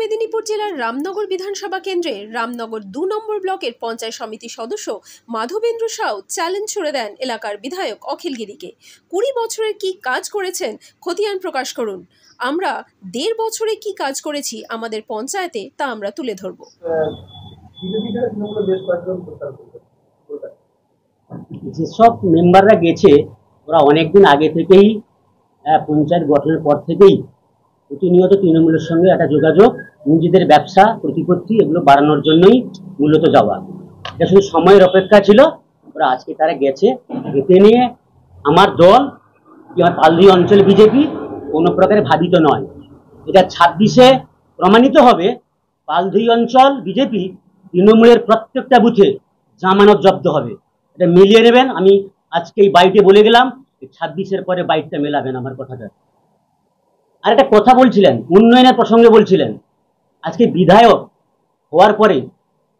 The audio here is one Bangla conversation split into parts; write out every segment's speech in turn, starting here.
মেদিনীপুর জেলার রামনগর বিধানসভা কেন্দ্রে রামনগর ২ নম্বর ব্লকের পঞ্চায়েত সমিতি সদস্য মাধবেন্দ্র সাউ চ্যালেঞ্জ ছুড়ে দেন এলাকার বিধায়ক অখিল গিরিকে। ২০ বছরের কি কাজ করেছেন খতিয়ান প্রকাশ করুন। আমরা ১.৫ বছরে কি কাজ করেছি আমাদের পঞ্চায়েতে তা আমরা তুলে ধরব। যেসব মেম্বাররা গেছে ওরা অনেকদিন আগে থেকেই পঞ্চায়েত গঠনের পর থেকেই প্রতিনিয়ত তৃণমূলের সঙ্গে একটা যোগাযোগ, নিজেদের ব্যবসা প্রতিপত্তি এগুলো বাড়ানোর জন্যই মূলত যাওয়া। এটা শুধু সময়ের অপেক্ষা ছিল। ওরা আজকে তারা গেছে, এতে নিয়ে আমার দল কি আমার পালদি অঞ্চল বিজেপি কোনো প্রকারে ভাবিত নয়। এটা ২৬-এ প্রমাণিত হবে। পালদি অঞ্চল বিজেপি তৃণমূলের প্রত্যেকটা বুথে জামানত জব্দ হবে। এটা মিলিয়ে নেবেন। আমি আজকে এই বাইটে বলে গেলাম, ২৬-এর পরে বাইটটা মেলাবেন আমার কথাটা। আর একটা কথা বলছিলেন, উন্নয়নের প্রসঙ্গে বলছিলেন। আজকে বিধায়ক হওয়ার পরে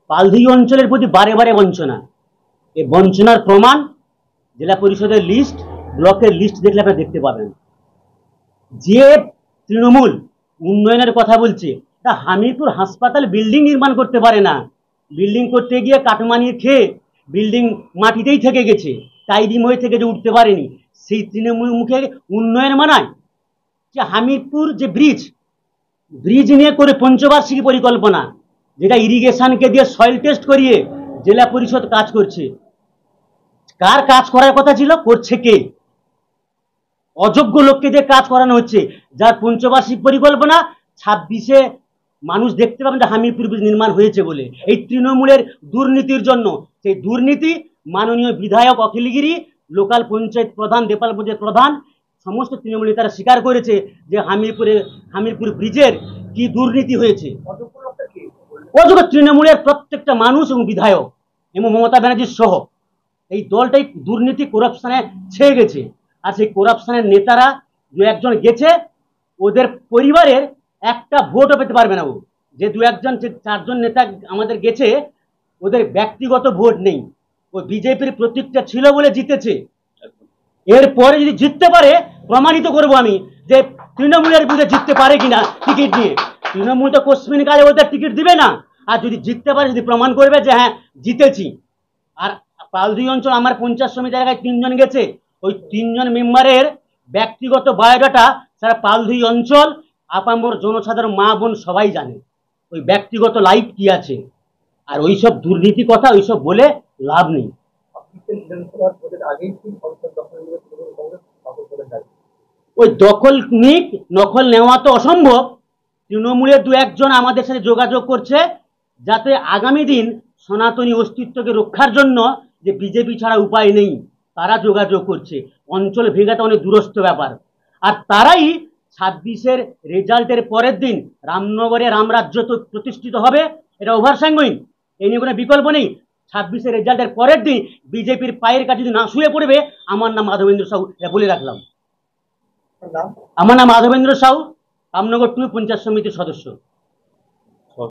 পালদি অঞ্চলের প্রতি বারে বারে বঞ্চনা। এই বঞ্চনার প্রমাণ জেলা পরিষদের লিস্ট, ব্লকের লিস্ট দেখলে আপনারা দেখতে পাবেন। যে তৃণমূল উন্নয়নের কথা বলছে, তা হামিরপুর হাসপাতাল বিল্ডিং নির্মাণ করতে পারে না। বিল্ডিং করতে গিয়ে কাটমানি খেয়ে বিল্ডিং মাটিতেই থেকে গেছে, টাইডিম হয়ে থেকে যে উঠতে পারেনি। সেই তৃণমূল মুখে উন্নয়ন মানায়? যে হামিরপুর যে ব্রিজ নিয়ে করে পঞ্চবার্ষিকী পরিকল্পনা, যেটা ইরিগেশনকে দিয়ে সয়েল টেস্ট করিয়ে জেলা পরিষদ কাজ করছে। কার কাজ করার কথা ছিল, করছে কে? অযোগ্য লোককে দিয়ে কাজ করানো হচ্ছে। যার পঞ্চবার্ষিক পরিকল্পনা ২৬-এ মানুষ দেখতে পাবেন যে হামিরপুর ব্রিজ নির্মাণ হয়েছে বলে। এই তৃণমূলের দুর্নীতির জন্য, সেই দুর্নীতি মাননীয় বিধায়ক অখিল গিরি, লোকাল পঞ্চায়েত প্রধান, দেপালপুরের প্রধান, সমস্ত তৃণমূল নেতারা স্বীকার করেছে যে হামিরপুর ব্রিজের কি দুর্নীতি হয়েছে। অযোগ্য তৃণমূলের প্রত্যেকটা মানুষ এবং বিধায়ক এবং মমতা ব্যানার্জির সহ এই দলটাই দুর্নীতি করাপশনে ছেয়ে গেছে। আর সেই করাপশনের নেতারা দু একজন গেছে, ওদের পরিবারের একটা ভোটও পেতে পারবে না। ও যে দু একজন, যে ৪ জন নেতা আমাদের গেছে, ওদের ব্যক্তিগত ভোট নেই। ও বিজেপির প্রতীকটা ছিল বলে জিতেছে। এরপরে যদি জিততে পারে, প্রমাণিত করব আমি যে তৃণমূলের বিরুদ্ধে জিততে পারে কিনা টিকিট নিয়ে। তৃণমূল তো কোশ্মিন কালে ওদের টিকিট দিবে না। আর যদি জিততে পারে, যদি প্রমাণ করবে যে হ্যাঁ জিতেছি। আর পালদি অঞ্চল আমার পঞ্চায়েত সমিতি জায়গায় ৩ জন গেছে, ওই ৩ জন মেম্বারের ব্যক্তিগত বায়োডাটা সারা পালদি অঞ্চল আপামর জনসাধারণ, মা বোন সবাই জানে ওই ব্যক্তিগত লাইফ কি আছে। আর ওইসব দুর্নীতি কথা ওইসব বলে লাভ নেই। ওই দখল নিক, নকল নেওয়া তো অসম্ভব। তৃণমূলের দু একজন আমাদের সাথে যোগাযোগ করছে, যাতে আগামী দিন সনাতনী অস্তিত্বকে রক্ষার জন্য যে বিজেপি ছাড়া উপায় নেই, তারা যোগাযোগ করছে। অঞ্চল ভেঙাতে অনেক দূরস্থ ব্যাপার। আর তারাই ২৬-এর রেজাল্টের পরের দিন রামনগরে রামরাজ্য তো প্রতিষ্ঠিত হবে, এটা ওভার স্যাঙ্গুইন, এই নিয়ে কোনো বিকল্প নেই। ২৬-এর রেজাল্টের পরের দিন বিজেপির পায়ের কাছে যদি না শুয়ে পড়বে, আমার নাম মাধবেন্দ্র সাউ, এটা বলে রাখলাম। আমার নাম মাধবেন্দ্র সাউ, রামনগর 2 পঞ্চায়েত সমিতির সদস্য।